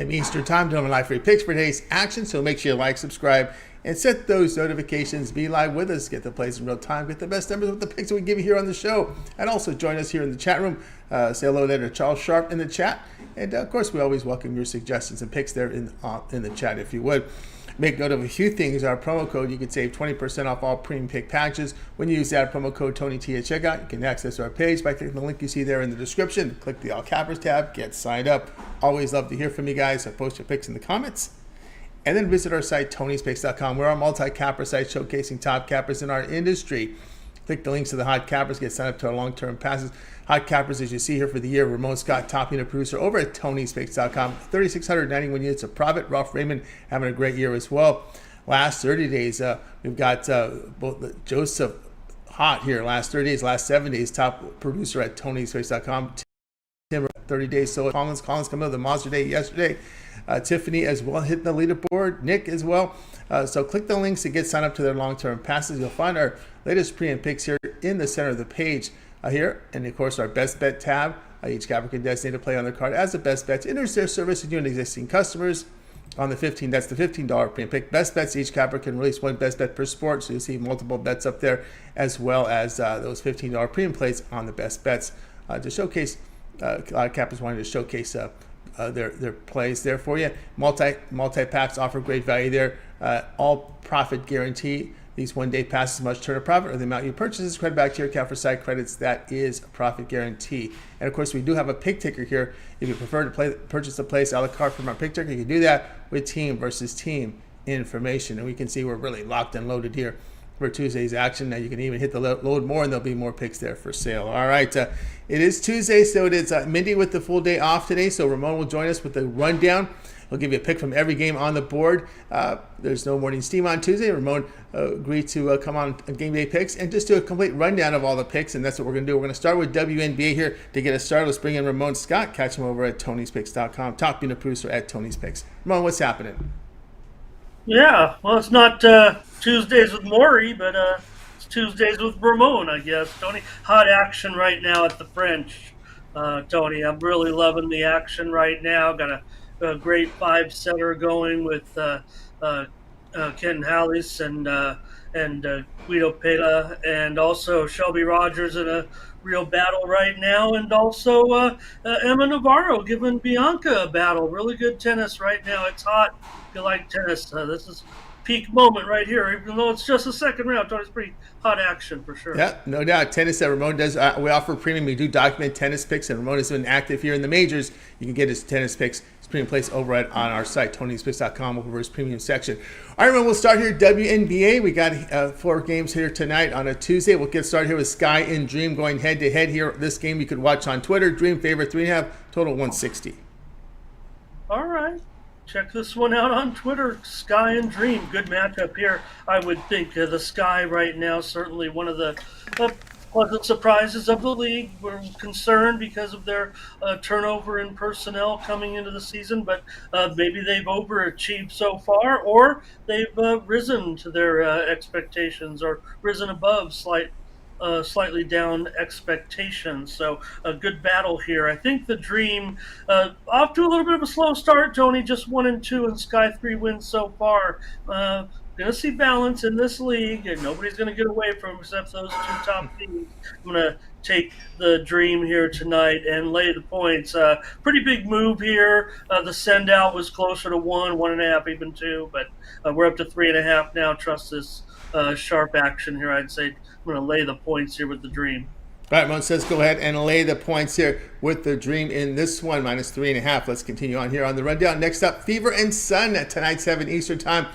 Eastern Time, doing live free picks for today's action. So make sure you like, subscribe, and set those notifications. Be live with us. Get the plays in real time. Get the best numbers with the picks that we give you here on the show. And also join us here in the chat room. Say hello there to Charles Sharp in the chat. And of course, we always welcome your suggestions and picks there in the chat if you would. Make note of a few things. Our promo code, you can save 20% off all premium pick packages. When you use that promo code TonyT at checkout, you can access our page by clicking the link you see there in the description. Click the All Cappers tab, get signed up. Always love to hear from you guys. So post your picks in the comments. And then visit our site, Tony'sPicks.com. We're our multi-capper site showcasing top cappers in our industry. Click the links to the hot cappers, get signed up to our long-term passes. Hot cappers, as you see here for the year, Ramon Scott, top unit producer over at Tony'sPicks.com. 3,691 units of profit. Ralph Raymond having a great year as well. Last 30 days, we've got both Joseph Hot here. Last 30 days, last 7 days, top producer at Tony'sPicks.com. Tim, 30 days. So Collins coming up the monster day yesterday. Tiffany as well hitting the leaderboard. Nick as well. So click the links to get signed up to their long-term passes. You'll find our latest pre and picks here in the center of the page here. And of course, our best bet tab. Each capper can designate to play on their card as a best bet to enters their service and new and existing customers. On the 15, that's the $15 pre and pick. Best bets, each capper can release one best bet per sport. So you'll see multiple bets up there, as well as those $15 pre and plays on the best bets to showcase. A lot of cappers wanting to showcase their plays there for you. Multi packs offer great value there. All profit guarantee. These one-day passes must turn a profit, or the amount you purchase is credit back to your account for side credits. That is a profit guarantee. And of course, we do have a pick ticker here. If you prefer to purchase a place a la carte from our pick ticker, you can do that with team versus team information. And we can see we're really locked and loaded here for Tuesday's action. Now you can even hit the load more, and there'll be more picks there for sale. All right, it is Tuesday, so it is Mindy with the full day off today. So Ramon will join us with the rundown. He'll give you a pick from every game on the board. There's no morning steam on Tuesday. Ramon agreed to come on game day picks and just do a complete rundown of all the picks, and that's what we're going to do. We're going to start with WNBA here to get us started. Let's bring in Ramon Scott. Catch him over at Tony'sPicks.com, top unit producer at Tony's Picks. Ramon, what's happening? Yeah, well, it's not Tuesdays with Maury, but it's Tuesdays with Ramon, I guess. Tony, hot action right now at the French. Tony, I'm really loving the action right now. Got a great five-setter going with Ken Hallis and Guido Pella, and also Shelby Rogers in a real battle right now, and also Emma Navarro giving Bianca a battle. Really good tennis right now. It's hot. If you like tennis, this is peak moment right here, even though it's just a second round. It's pretty hot action for sure. Yeah, no doubt. Tennis that Ramon does. We offer premium. We do document tennis picks, and Ramon has been active here in the majors. You can get his tennis picks, his premium plays over on our site, Tony'sPicks.com, over his premium section. All right, Ramon, we'll start here. WNBA. We got 4 games here tonight on a Tuesday. We'll get started here with Sky and Dream going head-to-head here. This game you could watch on Twitter. Dream favorite 3.5, total 160. All right. Check this one out on Twitter. Sky and Dream. Good matchup here. I would think the Sky right now, certainly one of the pleasant surprises of the league. We're concerned because of their turnover in personnel coming into the season, but maybe they've overachieved so far, or they've risen to their expectations, or risen above slightly down expectations. So a good battle here. I think the Dream off to a little bit of a slow start, Tony, just 1-2 and Sky 3 wins so far. Going to see balance in this league, and nobody's going to get away from except those 2 top teams. I'm going to take the Dream here tonight and lay the points. Pretty big move here. The send out was closer to 1.5, even 2, but we're up to 3.5 now. Trust this sharp action here. I'd say I'm going to lay the points here with the Dream. All right, Ramon says go ahead and lay the points here with the Dream in this one, minus 3.5. Let's continue on here on the rundown. Next up, Fever and Sun at tonight, 7 Eastern time.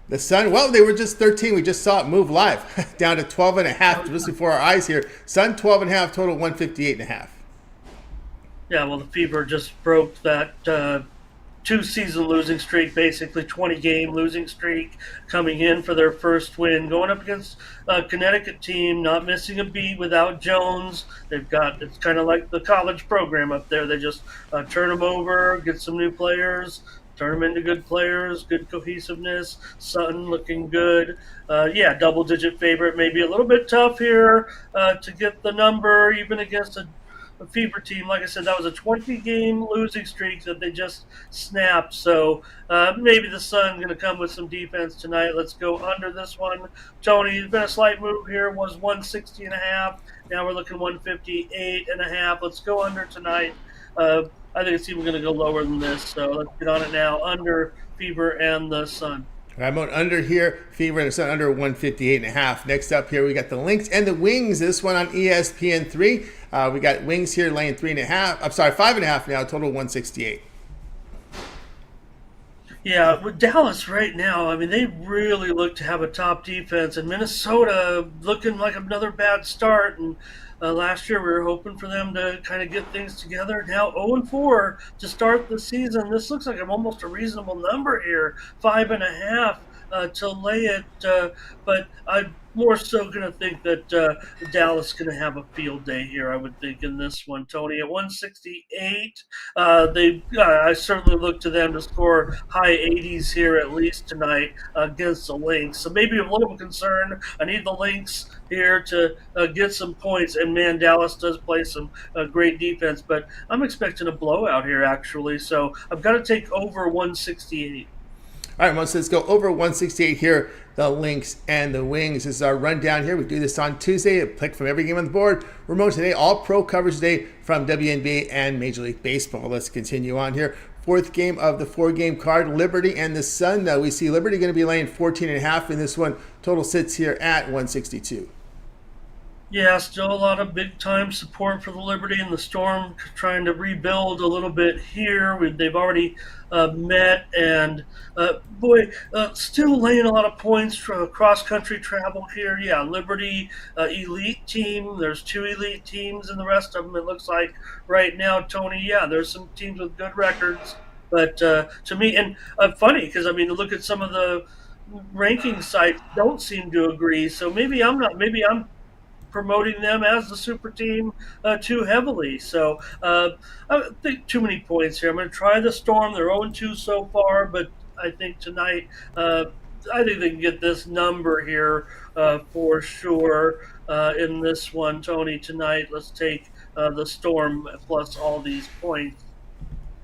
The Sun, well, they were just 13. We just saw it move live down to 12.5 just before our eyes here. Sun 12.5, total 158.5. Yeah, well, the Fever just broke that 2-season losing streak, basically 20-game losing streak, coming in for their first win, going up against a Connecticut team, not missing a beat without Jones. They've got, it's kind of like the college program up there. They just turn them over, get some new players, turn them into good players, good cohesiveness. Sutton looking good. Yeah, double-digit favorite. Maybe a little bit tough here to get the number, even against a Fever team. Like I said, that was a 20-game losing streak that they just snapped. So maybe the Sun's going to come with some defense tonight. Let's go under this one. Tony, there's been a slight move here. Was 160.5. Now we're looking 158.5. Let's go under tonight. I think it's even going to go lower than this. So let's get on it now. Under Fever and the Sun. Ramon under here, Fever and the Sun under 158.5. Next up here, we got the Lynx and the Wings. This one on ESPN3. We got Wings here laying 3.5. I'm sorry, 5.5 now, total 168. Yeah, with Dallas right now, I mean, they really look to have a top defense, and Minnesota looking like another bad start. And last year, we were hoping for them to kind of get things together. Now, 0-4 to start the season. This looks like almost a reasonable number here, 5.5 to lay it. But I'm more so going to think that Dallas is going to have a field day here. I would think in this one, Tony at 168. I certainly look to them to score high 80s here at least tonight against the Lynx. So maybe a little concern. I need the Lynx here to get some points. And man, Dallas does play some great defense, but I'm expecting a blowout here actually. So I've got to take over 168. All right, Moses, let's go over 168 here. The Lynx and the Wings. This is our rundown here. We do this on Tuesday. A pick from every game on the board. Ramon today, all pro coverage today from WNBA and Major League Baseball. Let's continue on here. Fourth game of the 4-game card, Liberty and the Sun. Now we see Liberty going to be laying 14.5 in this one. Total sits here at 162. Yeah, still a lot of big time support for the Liberty and the Storm, trying to rebuild a little bit here. They've already met, and still laying a lot of points for cross country travel here. Yeah, Liberty elite team. There's 2 elite teams, and the rest of them it looks like right now, Tony. Yeah, there's some teams with good records, but to me, and funny because I mean, look at some of the ranking sites don't seem to agree. So maybe I'm not. Maybe I'm promoting them as the super team too heavily. So I think too many points here. I'm going to try the Storm. They're 0-2 so far, but I think tonight, I think they can get this number here for sure in this one. Tony, tonight, let's take the Storm plus all these points.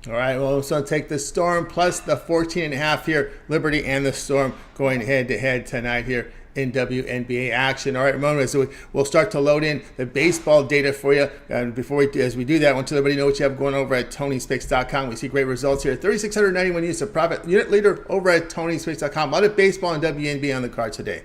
All right, well, so take the Storm plus the 14.5 here. Liberty and the Storm going head-to-head tonight here in WNBA action. All right, Ramon, so we'll start to load in the baseball data for you. And as we do that, I want to let everybody know what you have going over at TonySpicks.com. We see great results here. 3,691 units of profit. Unit leader over at TonySpicks.com. A lot of baseball and WNBA on the card today.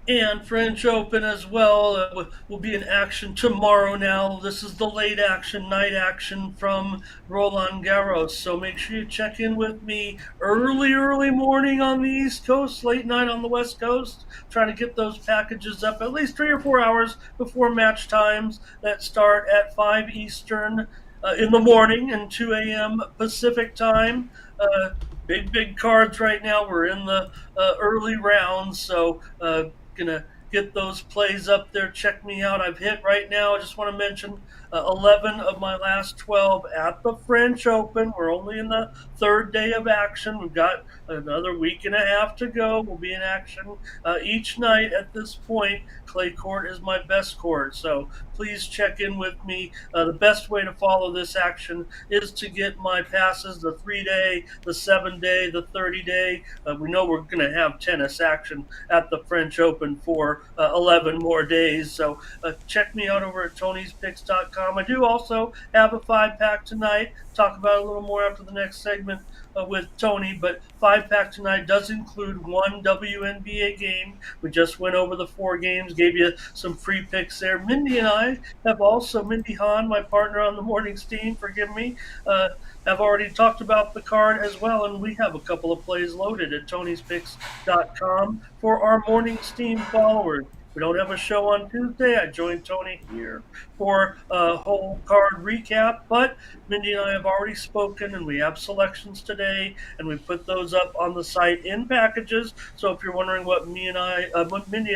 And French Open as well will be in action tomorrow now. This is the late action, night action from Roland Garros. So make sure you check in with me early morning on the East Coast, late night on the West Coast. Trying to get those packages up at least 3 or 4 hours before match times that start at 5 Eastern in the morning and 2 a.m. Pacific time. Big cards right now. We're in the early rounds, so gonna get those plays up there. Check me out. I've hit right now. I just want to mention 11 of my last 12 at the French Open. We're only in the 3rd day of action. We've got another week and a half to go. We'll be in action each night at this point. Clay court is my best court, so please check in with me. The best way to follow this action is to get my passes, the 3-day, the 7-day, the 30-day. We know we're going to have tennis action at the French Open for 11 more days, so check me out over at Tony'sPicks.com. I do also have a 5-pack tonight. Talk about it a little more after the next segment with Tony, but 5-pack tonight does include 1 WNBA game. We just went over the 4 games, gave you some free picks there. Mindy and I have also, Mindy Hahn, my partner on the morning steam, forgive me, have already talked about the card as well, and we have a couple of plays loaded at Tony'sPicks.com for our morning steam followers. We don't have a show on Tuesday. I joined Tony here for a whole card recap, but Mindy and I have already spoken, and we have selections today, and we put those up on the site in packages. So if you're wondering what Mindy and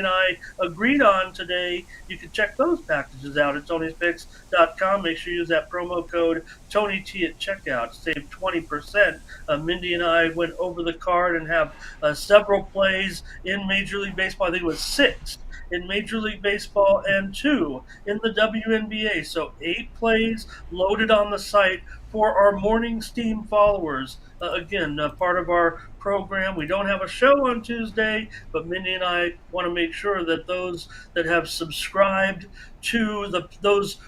I agreed on today, you can check those packages out at Tony'sPicks.com. Make sure you use that promo code Tony T at checkout saved 20%. Mindy and I went over the card and have several plays in Major League Baseball. I think it was 6 in Major League Baseball and 2 in the WNBA. So 8 plays loaded on the site for our morning steam followers. Again, part of our program. We don't have a show on Tuesday, but Mindy and I want to make sure that those that have subscribed to those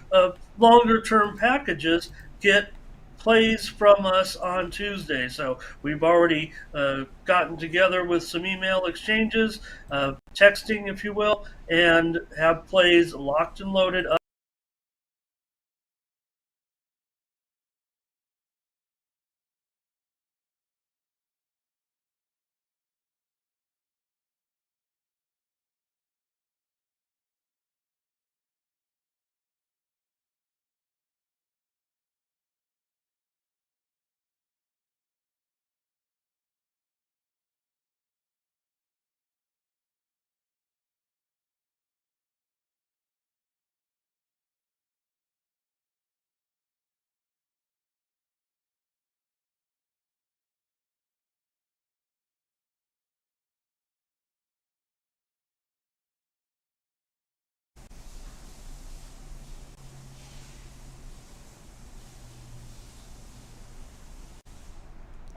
longer term packages get plays from us on Tuesday. So we've already gotten together with some email exchanges, texting, if you will, and have plays locked and loaded up.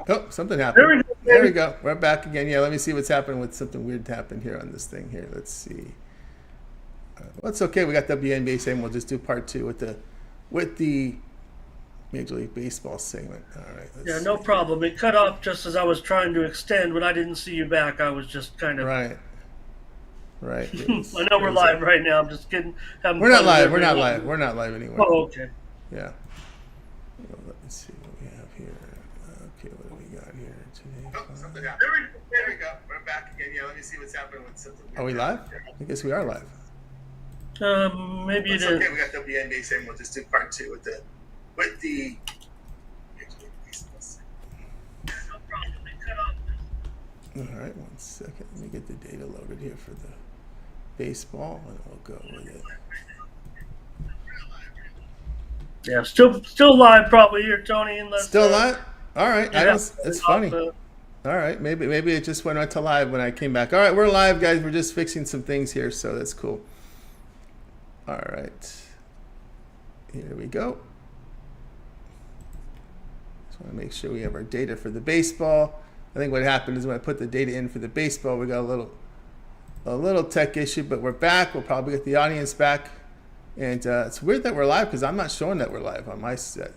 Oh, something happened. There we go. We're back again. Yeah, let me see what's happening with something weird happened here on this thing here. Let's see. Well, it's okay. We got WNBA saying we'll just do part 2 with the Major League Baseball segment. All right. Yeah, no problem. It cut off just as I was trying to extend. When I didn't see you back, I was just kind of right. I know we're live right now. I'm just kidding. We're not live. We're not live. We're not live anymore. Oh, okay. Yeah. Well, let me see what we have here. Okay, what do we got here today? Oh, something happened. There we go. We're back again. Yeah, let me see what's happening with something. Are we live? I guess we are live. Maybe it is. Okay, we got WNBA saying we'll just do part 2 with the. No problem. It cut off. All right, 1 second. Let me get the data loaded here for the baseball, and we'll go with it. Yeah, still live probably here, Tony. Unless, still live? All right. Yeah, it's funny. All right, maybe it just went right to live when I came back. All right, we're live, guys. We're just fixing some things here, so that's cool. All right. Here we go. Just want to make sure we have our data for the baseball. I think what happened is when I put the data in for the baseball, we got a little tech issue, but we're back. We'll probably get the audience back. And it's weird that we're live because I'm not showing that we're live on my side.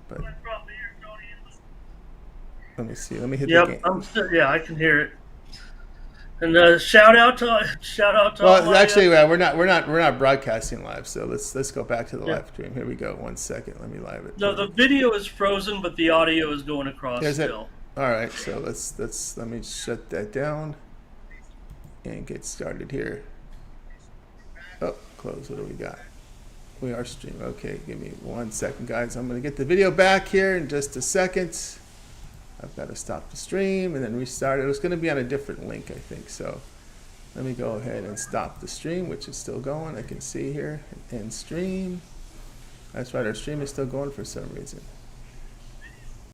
But let me see. Let me hit the game. Yeah, I can hear it. And shout out to well, actually, we're not broadcasting live. So let's go back to the live stream. Here we go. 1 second. Let me live it. No, the video is frozen, but the audio is going across still. All right. So let me shut that down and get started here. Oh, close. What do we got? We are streaming. Okay, give me 1 second, guys. I'm going to get the video back here in just a second. I've got to stop the stream and then restart it. It was going to be on a different link, I think. So let me go ahead and stop the stream, which is still going. I can see here. End stream. That's right. Our stream is still going for some reason.